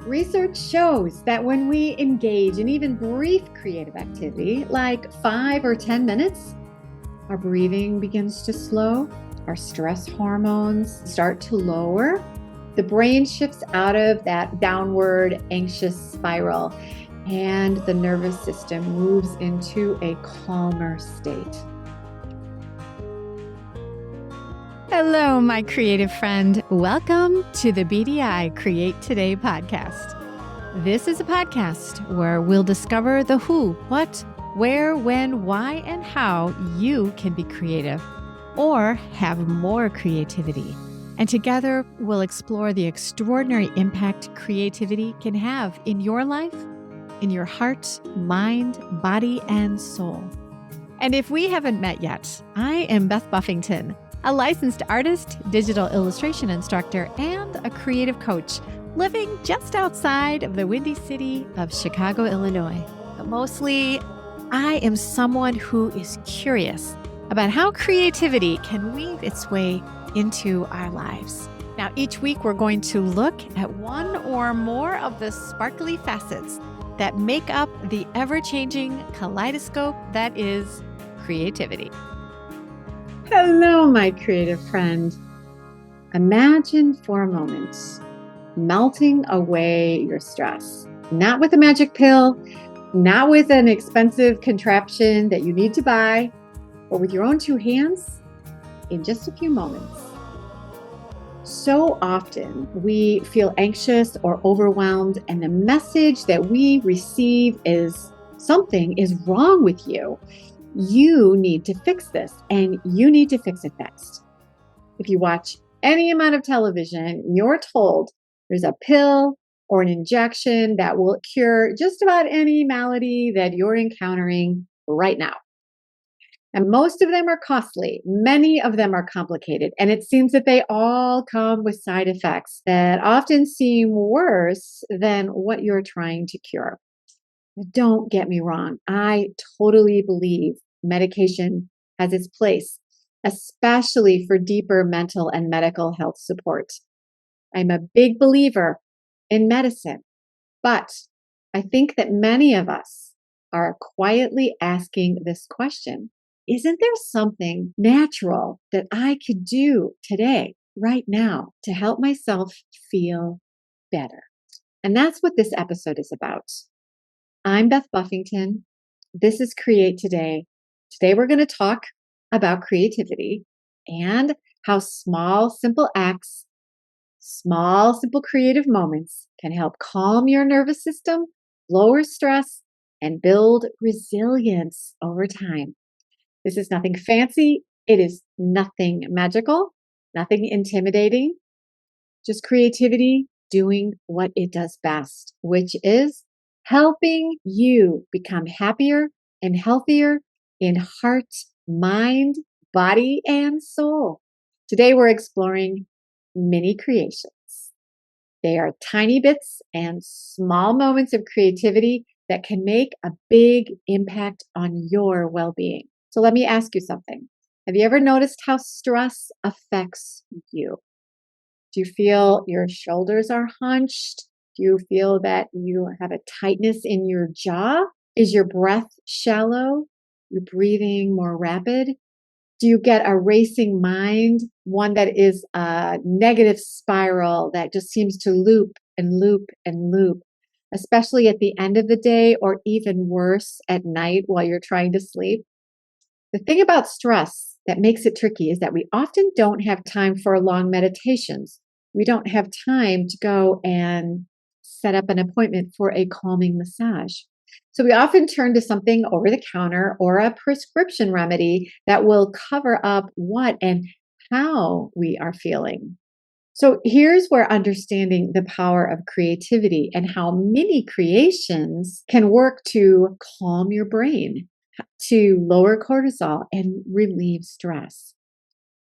Research shows that when we engage in even brief creative activity, like 5 or 10 minutes, our breathing begins to slow, our stress hormones start to lower, the brain shifts out of that downward anxious spiral, and the nervous system moves into a calmer state. Hello, my creative friend. Welcome to the BDI Create Today podcast. This is a podcast where we'll discover the who, what, where, when, why, and how you can be creative or have more creativity. And together, we'll explore the extraordinary impact creativity can have in your life, in your heart, mind, body, and soul. And if we haven't met yet, I am Beth Buffington, a licensed artist, digital illustration instructor, and a creative coach living just outside of the windy city of Chicago, Illinois. But mostly, I am someone who is curious about how creativity can weave its way into our lives. Now, each week we're going to look at one or more of the sparkly facets that make up the ever-changing kaleidoscope that is creativity. Hello, my creative friend. Imagine for a moment melting away your stress, not with a magic pill, not with an expensive contraption that you need to buy, but with your own two hands in just a few moments. So often we feel anxious or overwhelmed, and the message that we receive is something is wrong with you. You need to fix this, and you need to fix it fast. If you watch any amount of television, you're told there's a pill or an injection that will cure just about any malady that you're encountering right now. And most of them are costly. Many of them are complicated. And it seems that they all come with side effects that often seem worse than what you're trying to cure. Don't get me wrong. I totally believe medication has its place, especially for deeper mental and medical health support. I'm a big believer in medicine, but I think that many of us are quietly asking this question. Isn't there something natural that I could do today, right now, to help myself feel better? And that's what this episode is about. I'm Beth Buffington. This is Create Today. Today we're going to talk about creativity and how small, simple acts, small, simple creative moments can help calm your nervous system, lower stress, and build resilience over time. This is nothing fancy. It is nothing magical, nothing intimidating, just creativity doing what it does best, which is helping you become happier and healthier in heart, mind, body, and soul. Today, we're exploring mini creations. They are tiny bits and small moments of creativity that can make a big impact on your well-being. So let me ask you something. Have you ever noticed how stress affects you? Do you feel your shoulders are hunched? Do you feel that you have a tightness in your jaw? Is your breath shallow? Your breathing more rapid? Do you get a racing mind, one that is a negative spiral that just seems to loop and loop and loop, especially at the end of the day or even worse at night while you're trying to sleep? The thing about stress that makes it tricky is that we often don't have time for long meditations. We don't have time to go and set up an appointment for a calming massage. So we often turn to something over the counter or a prescription remedy that will cover up what and how we are feeling. So here's where understanding the power of creativity and how mini creations can work to calm your brain, to lower cortisol and relieve stress.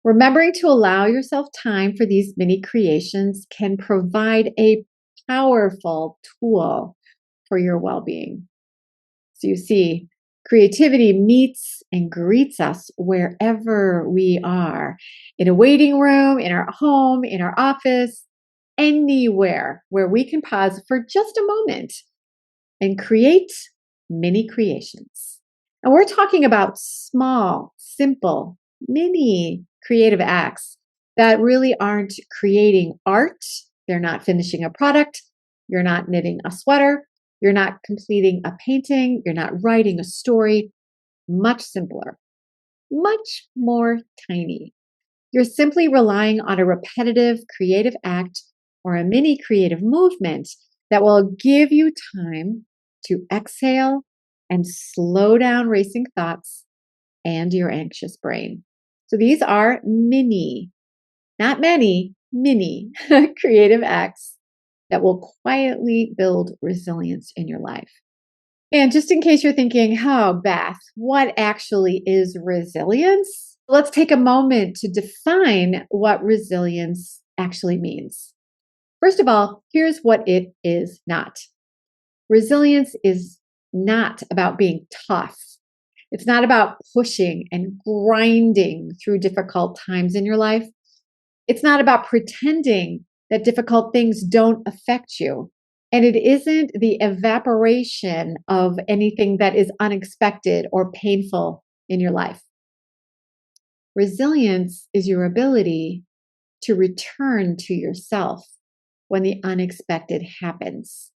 Remembering to allow yourself time for these mini creations can provide a powerful tool for your well-being. So you see, creativity meets and greets us wherever we are, in a waiting room, in our home, in our office, anywhere where we can pause for just a moment and create mini creations. And we're talking about small, simple, mini creative acts that really aren't creating art. They're not finishing a product. You're not knitting a sweater. You're not completing a painting. You're not writing a story. Much simpler, much more tiny. You're simply relying on a repetitive creative act or a mini creative movement that will give you time to exhale and slow down racing thoughts and your anxious brain. So these are mini, not many, mini creative acts that will quietly build resilience in your life. And just in case you're thinking, oh, Beth, what actually is resilience? Let's take a moment to define what resilience actually means. First of all, here's what it is not. Resilience is not about being tough. It's not about pushing and grinding through difficult times in your life. It's not about pretending that difficult things don't affect you. And it isn't the evaporation of anything that is unexpected or painful in your life. Resilience is your ability to return to yourself when the unexpected happens.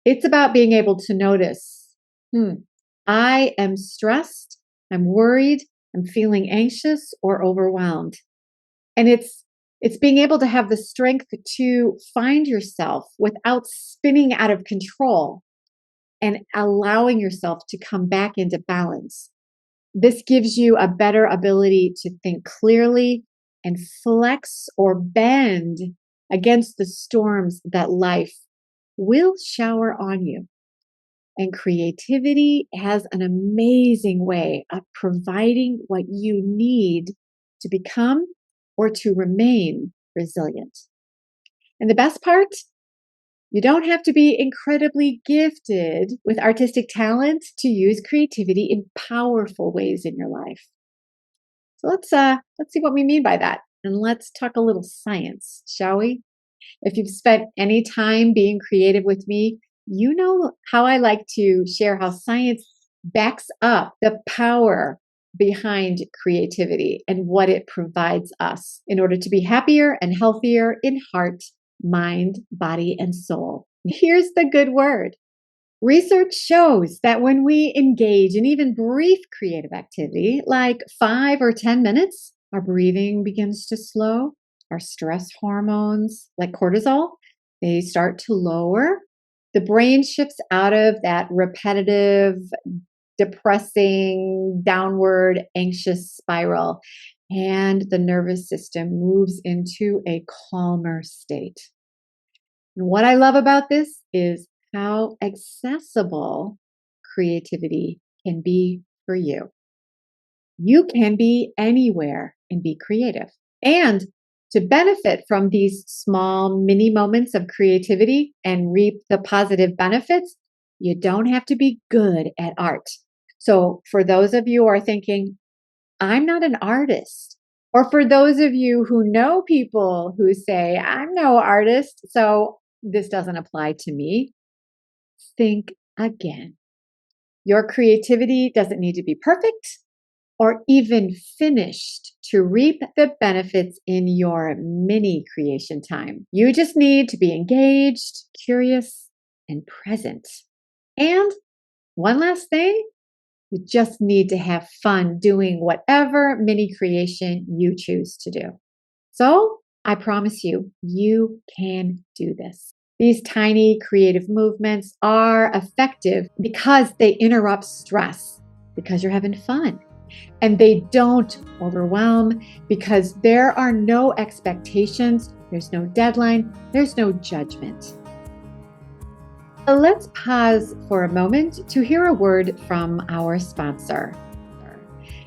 It's about being able to notice, I am stressed, I'm worried, I'm feeling anxious or overwhelmed. And it's being able to have the strength to find yourself without spinning out of control and allowing yourself to come back into balance. This gives you a better ability to think clearly and flex or bend against the storms that life will shower on you. And creativity has an amazing way of providing what you need to become or to remain resilient. And the best part, you don't have to be incredibly gifted with artistic talent to use creativity in powerful ways in your life. So let's see what we mean by that. And let's talk a little science, shall we? If you've spent any time being creative with me, you know how I like to share how science backs up the power behind creativity and what it provides us in order to be happier and healthier in heart, mind, body, and soul. Here's the good word. Research shows that when we engage in even brief creative activity, like 5 or 10 minutes, our breathing begins to slow, our stress hormones, like cortisol, they start to lower. The brain shifts out of that repetitive, depressing, downward, anxious spiral, and the nervous system moves into a calmer state. And what I love about this is how accessible creativity can be for you. You can be anywhere and be creative. And to benefit from these small mini moments of creativity and reap the positive benefits, you don't have to be good at art. So for those of you who are thinking, I'm not an artist, or for those of you who know people who say, I'm no artist, so this doesn't apply to me, think again. Your creativity doesn't need to be perfect or even finished to reap the benefits in your mini creation time. You just need to be engaged, curious, and present. And one last thing, you just need to have fun doing whatever mini creation you choose to do. So I promise you, you can do this. These tiny creative movements are effective because they interrupt stress, because you're having fun. And they don't overwhelm because there are no expectations, there's no deadline, there's no judgment. Let's pause for a moment to hear a word from our sponsor.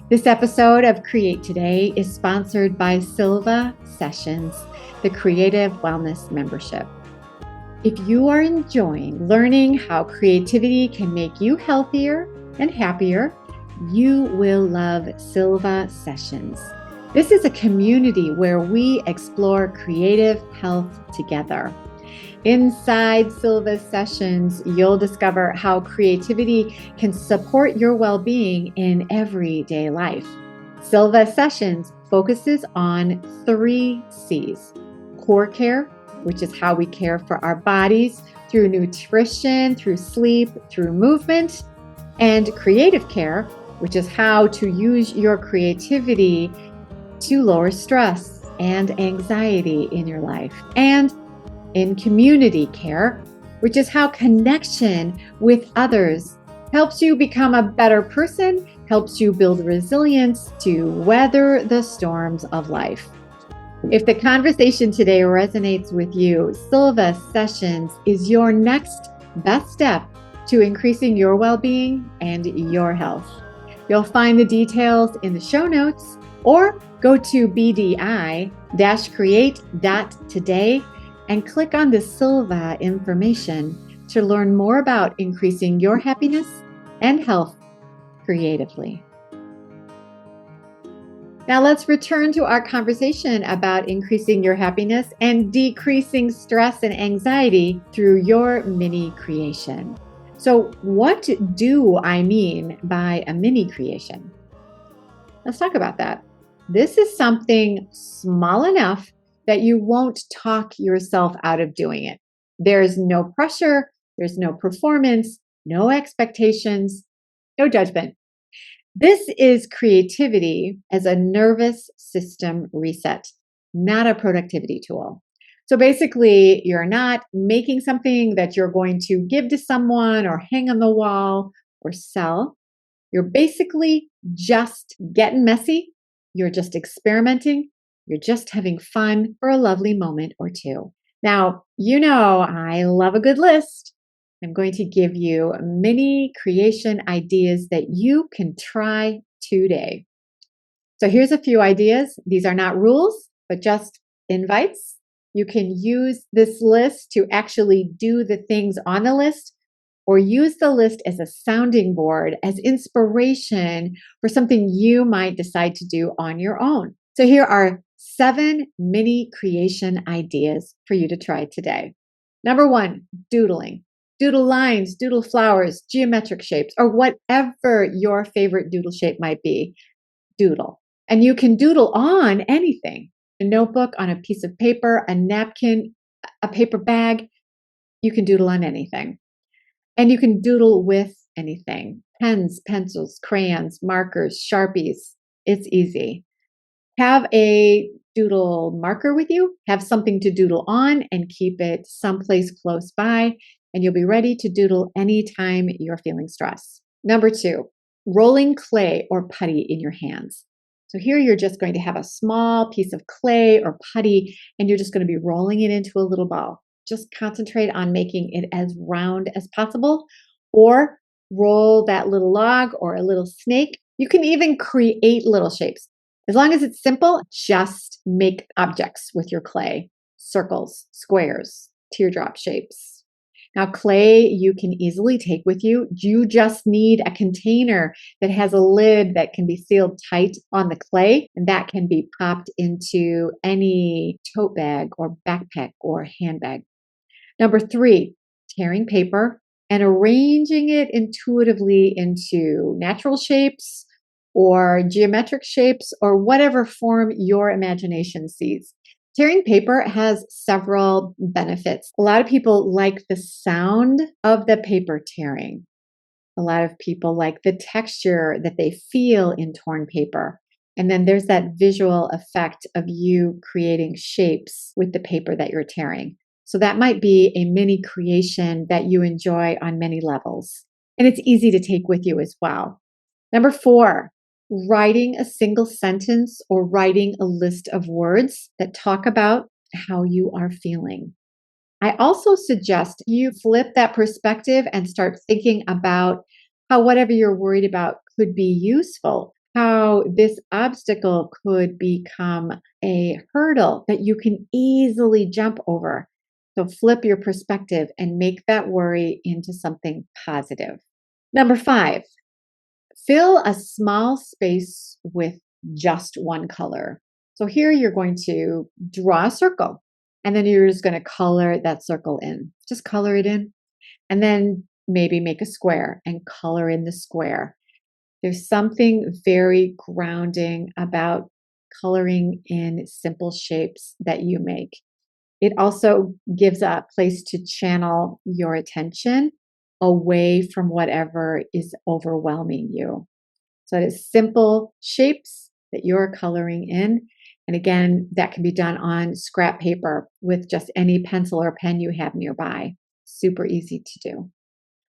This episode of Create Today is sponsored by Silva Sessions, the Creative Wellness Membership. If you are enjoying learning how creativity can make you healthier and happier, you will love Silva Sessions. This is a community where we explore creative health together. Inside Silva's sessions, you'll discover how creativity can support your well-being in everyday life. Silva Sessions focuses on 3 C's: core care, which is how we care for our bodies through nutrition, through sleep, through movement, and creative care, which is how to use your creativity to lower stress and anxiety in your life, and in community care, which is how connection with others helps you become a better person, helps you build resilience to weather the storms of life. If the conversation today resonates with you, Silva Sessions is your next best step to increasing your well-being and your health. You'll find the details in the show notes, or go to bdi-create.today and click on the Silva information to learn more about increasing your happiness and health creatively. Now let's return to our conversation about increasing your happiness and decreasing stress and anxiety through your mini creation. So what do I mean by a mini creation? Let's talk about that. This is something small enough that you won't talk yourself out of doing it. There's no pressure, there's no performance, no expectations, no judgment. This is creativity as a nervous system reset, not a productivity tool. So basically, you're not making something that you're going to give to someone or hang on the wall or sell. You're basically just getting messy. You're just experimenting. You're just having fun for a lovely moment or two. Now, you know I love a good list. I'm going to give you mini creation ideas that you can try today. So here's a few ideas. These are not rules, but just invites. You can use this list to actually do the things on the list, or use the list as a sounding board, as inspiration for something you might decide to do on your own. So here are 7 mini creation ideas for you to try today. Number 1, doodling. Doodle lines, doodle flowers, geometric shapes, or whatever your favorite doodle shape might be. Doodle. And you can doodle on anything: a notebook, on a piece of paper, a napkin, a paper bag. You can doodle on anything. And you can doodle with anything: pens, pencils, crayons, markers, Sharpies. It's easy. Have a doodle marker with you, have something to doodle on, and keep it someplace close by, and you'll be ready to doodle anytime you're feeling stress. Number 2, rolling clay or putty in your hands. So here you're just going to have a small piece of clay or putty, and you're just going to be rolling it into a little ball. Just concentrate on making it as round as possible, or roll that little log or a little snake. You can even create little shapes. As long as it's simple, just make objects with your clay: circles, squares, teardrop shapes. Now, clay you can easily take with you. You just need a container that has a lid that can be sealed tight on the clay, and that can be popped into any tote bag or backpack or handbag. Number 3, tearing paper and arranging it intuitively into natural shapes or geometric shapes or whatever form your imagination sees. Tearing paper has several benefits. A lot of people like the sound of the paper tearing. A lot of people like the texture that they feel in torn paper. And then there's that visual effect of you creating shapes with the paper that you're tearing. So that might be a mini creation that you enjoy on many levels. And it's easy to take with you as well. Number 4, writing a single sentence or writing a list of words that talk about how you are feeling. I also suggest you flip that perspective and start thinking about how whatever you're worried about could be useful, how this obstacle could become a hurdle that you can easily jump over. So flip your perspective and make that worry into something positive. Number 5, fill a small space with just one color. So here you're going to draw a circle and then you're just going to color that circle in. Just color it in and then maybe make a square and color in the square. There's something very grounding about coloring in simple shapes that you make. It also gives a place to channel your attention away from whatever is overwhelming you. So it is simple shapes that you're coloring in. And again, that can be done on scrap paper with just any pencil or pen you have nearby. Super easy to do.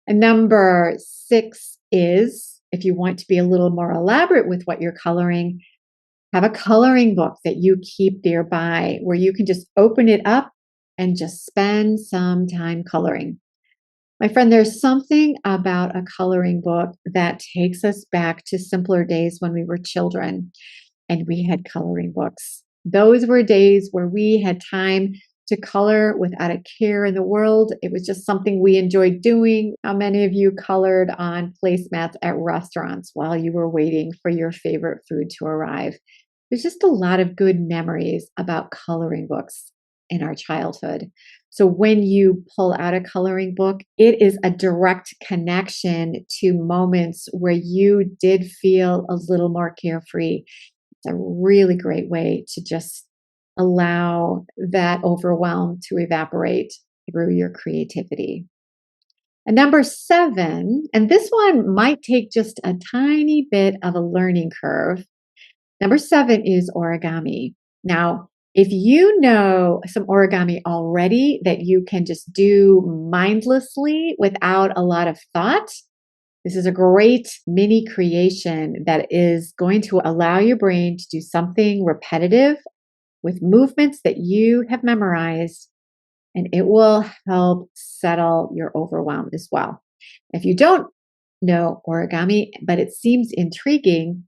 And number 6 is, if you want to be a little more elaborate with what you're coloring, have a coloring book that you keep nearby where you can just open it up and just spend some time coloring. My friend, there's something about a coloring book that takes us back to simpler days when we were children and we had coloring books. Those were days where we had time to color without a care in the world. It was just something we enjoyed doing. How many of you colored on placemats at restaurants while you were waiting for your favorite food to arrive? There's just a lot of good memories about coloring books in our childhood. So when you pull out a coloring book, it is a direct connection to moments where you did feel a little more carefree. It's a really great way to just allow that overwhelm to evaporate through your creativity. And number 7, and this one might take just a tiny bit of a learning curve. Number 7 is origami. Now, if you know some origami already that you can just do mindlessly without a lot of thought, this is a great mini creation that is going to allow your brain to do something repetitive with movements that you have memorized, and it will help settle your overwhelm as well. If you don't know origami, but it seems intriguing,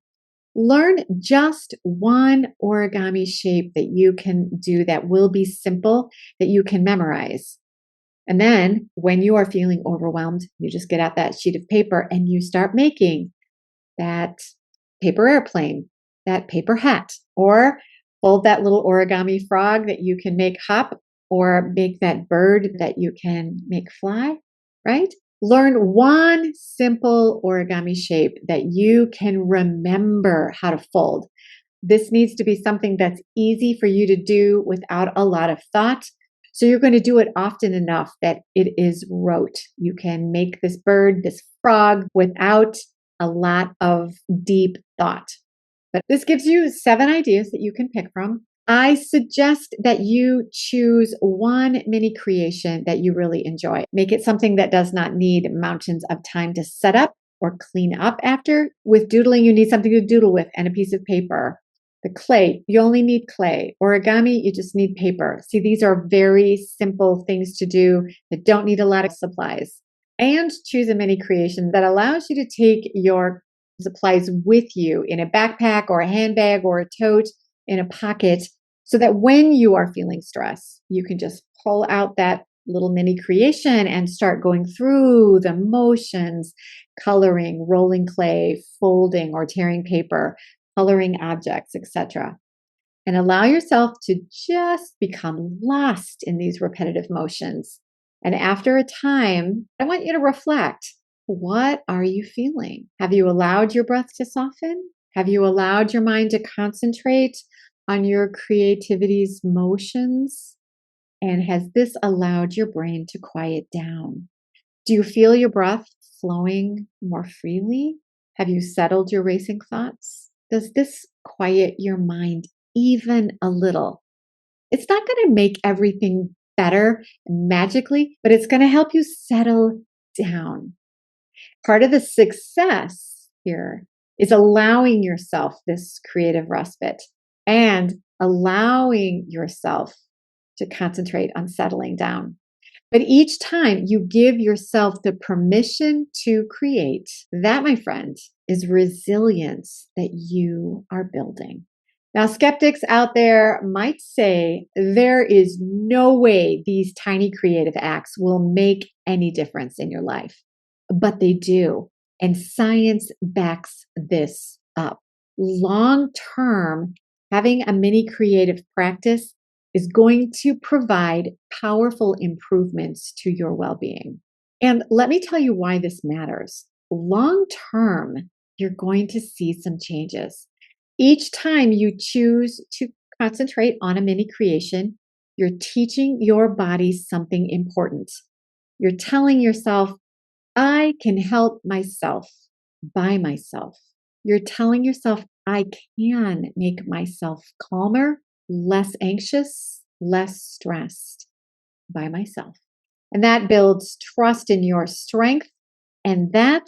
learn just one origami shape that you can do that will be simple, that you can memorize. And then when you are feeling overwhelmed, you just get out that sheet of paper and you start making that paper airplane, that paper hat, or fold that little origami frog that you can make hop, or make that bird that you can make fly, right? Learn one simple origami shape that you can remember how to fold. This needs to be something that's easy for you to do without a lot of thought. So you're going to do it often enough that it is rote. You can make this bird, this frog, without a lot of deep thought. But this gives you 7 ideas that you can pick from. I suggest that you choose one mini creation that you really enjoy. Make it something that does not need mountains of time to set up or clean up after. With doodling, you need something to doodle with and a piece of paper. The clay, you only need clay. Origami, you just need paper. See, these are very simple things to do that don't need a lot of supplies. And choose a mini creation that allows you to take your supplies with you in a backpack or a handbag or a tote, in a pocket, so that when you are feeling stress, you can just pull out that little mini creation and start going through the motions, coloring, rolling clay, folding or tearing paper, coloring objects, etc. And allow yourself to just become lost in these repetitive motions. And after a time, I want you to reflect. What are you feeling? Have you allowed your breath to soften? Have you allowed your mind to concentrate on your creativity's motions? And has this allowed your brain to quiet down? Do you feel your breath flowing more freely? Have you settled your racing thoughts? Does this quiet your mind even a little? It's not going to make everything better magically, but it's going to help you settle down. Part of the success here is allowing yourself this creative respite and allowing yourself to concentrate on settling down. But each time you give yourself the permission to create, that, my friend, is resilience that you are building. Now, skeptics out there might say there is no way these tiny creative acts will make any difference in your life, but they do. And science backs this up. long term, having a mini creative practice is going to provide powerful improvements to your well-being. And let me tell you why this matters. Long term, you're going to see some changes. Each time you choose to concentrate on a mini creation, you're teaching your body something important. You're telling yourself, I can help myself by myself. You're telling yourself, I can make myself calmer, less anxious, less stressed by myself. And that builds trust in your strength, and that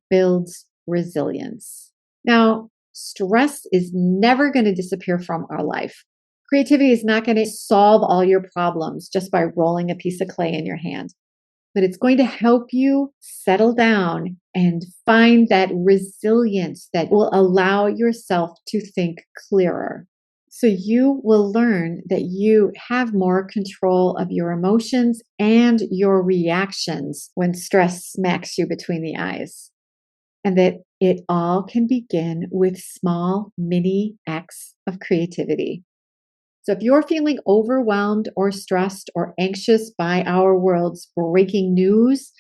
builds resilience. Now, stress is never going to disappear from our life. Creativity is not going to solve all your problems just by rolling a piece of clay in your hand, but it's going to help you settle down and find that resilience that will allow yourself to think clearer. So you will learn that you have more control of your emotions and your reactions when stress smacks you between the eyes. And that it all can begin with small mini acts of creativity. So if you're feeling overwhelmed or stressed or anxious by our world's breaking news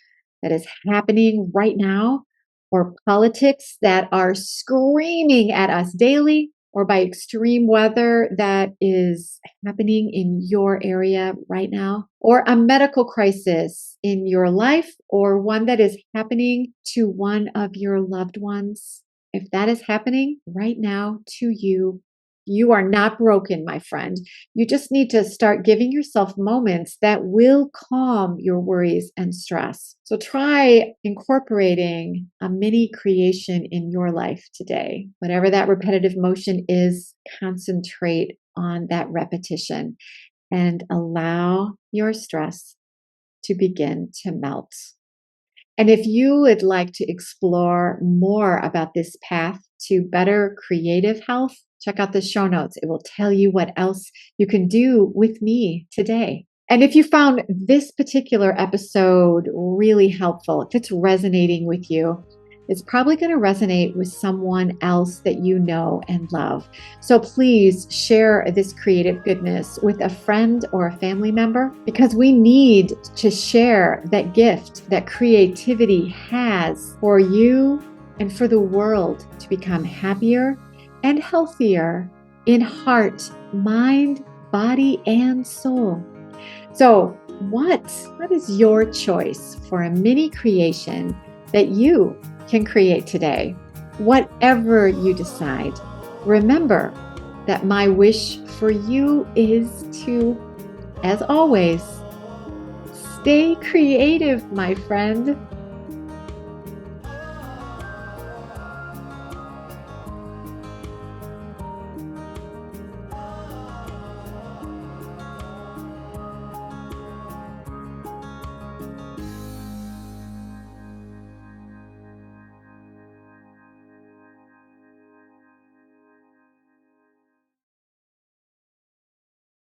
that is happening right now, or politics that are screaming at us daily, or by extreme weather that is happening in your area right now, or a medical crisis in your life, or one that is happening to one of your loved ones, if that is happening right now to you, you are not broken, my friend. You just need to start giving yourself moments that will calm your worries and stress. So try incorporating a mini creation in your life today. Whatever that repetitive motion is, concentrate on that repetition and allow your stress to begin to melt. And if you would like to explore more about this path to better creative health, check out the show notes. It will tell you what else you can do with me today. And if you found this particular episode really helpful, if it's resonating with you, it's probably going to resonate with someone else that you know and love. So please share this creative goodness with a friend or a family member, because we need to share that gift that creativity has for you and for the world to become happier and healthier in heart, mind, body, and soul. So what is your choice for a mini creation that you can create today? Whatever you decide, remember that my wish for you is to, as always, stay creative, my friend.